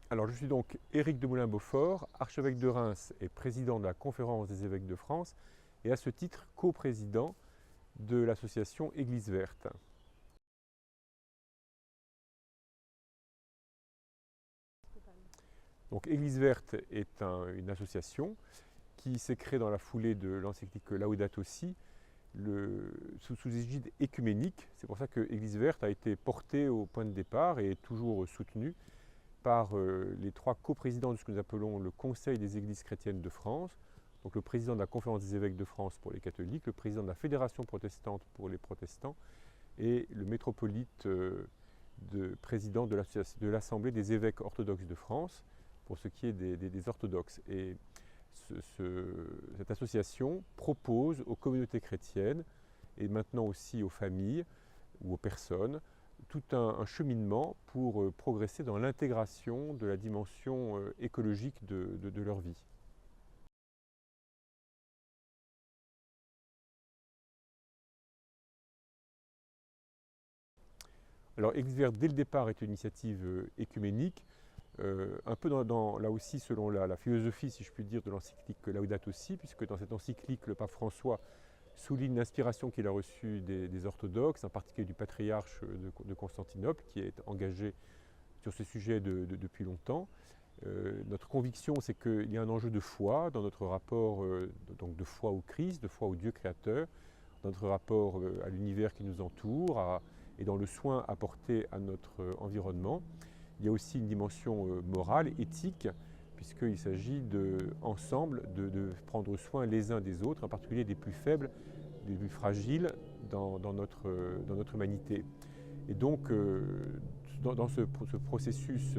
Alors, je suis donc Éric de Moulin-Beaufort, archevêque de Reims et président de la Conférence des évêques de France, et à ce titre coprésident de l'association Église verte. Donc, Église verte est une association qui s'est créée dans la foulée de l'encyclique Laudato Si, sous égide écuménique. C'est pour ça que Église verte a été portée au point de départ et est toujours soutenue par les trois coprésidents de ce que nous appelons le Conseil des Églises chrétiennes de France, donc le président de la Conférence des évêques de France pour les catholiques, le président de la Fédération protestante pour les protestants et le métropolite président de l'Assemblée des évêques orthodoxes de France pour ce qui est des orthodoxes. Et cette association propose aux communautés chrétiennes et maintenant aussi aux familles ou aux personnes tout un cheminement pour progresser dans l'intégration de la dimension écologique de leur vie. Alors Église verte, dès le départ, est une initiative écuménique, un peu là aussi selon la philosophie, si je puis dire, de l'encyclique Laudato Si, puisque dans cette encyclique, le pape François souligne l'inspiration qu'il a reçue des orthodoxes, en particulier du patriarche de Constantinople, qui est engagé sur ce sujet depuis longtemps. Notre conviction, c'est qu'il y a un enjeu de foi dans notre rapport, donc de foi au Christ, de foi au Dieu créateur, dans notre rapport à l'univers qui nous entoure et dans le soin apporté à notre environnement. Il y a aussi une dimension morale, éthique, puisqu'il s'agit ensemble de prendre soin les uns des autres, en particulier des plus faibles, des plus fragiles dans notre humanité. Et donc, dans ce processus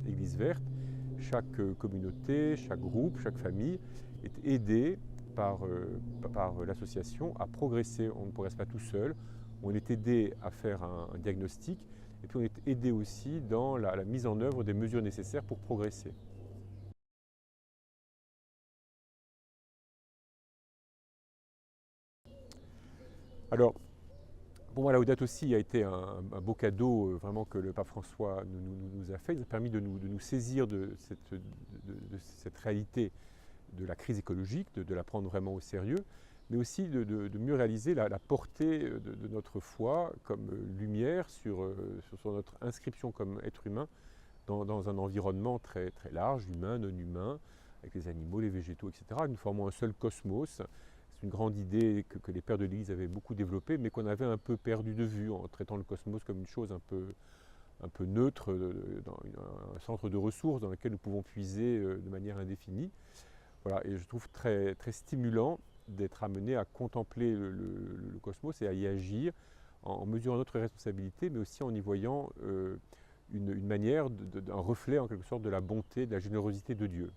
Église verte, chaque communauté, chaque groupe, chaque famille est aidée par l'association à progresser. On ne progresse pas tout seul, on est aidé à faire un diagnostic et puis on est aidé aussi dans la mise en œuvre des mesures nécessaires pour progresser. Alors, pour moi, Laudato Si a été un beau cadeau vraiment que le pape François nous a fait. Il nous a permis de nous saisir de cette réalité de la crise écologique, de la prendre vraiment au sérieux, mais aussi de mieux réaliser la portée de notre foi comme lumière sur notre inscription comme être humain dans un environnement très, très large, humain, non humain, avec les animaux, les végétaux, etc. Nous formons un seul cosmos. C'est une grande idée que les pères de l'Église avaient beaucoup développée, mais qu'on avait un peu perdu de vue en traitant le cosmos comme une chose un peu neutre, un centre de ressources dans lequel nous pouvons puiser de manière indéfinie. Voilà, et je trouve très, très stimulant d'être amené à contempler le cosmos et à y agir en mesurant notre responsabilité, mais aussi en y voyant une manière, un reflet en quelque sorte de la bonté, de la générosité de Dieu.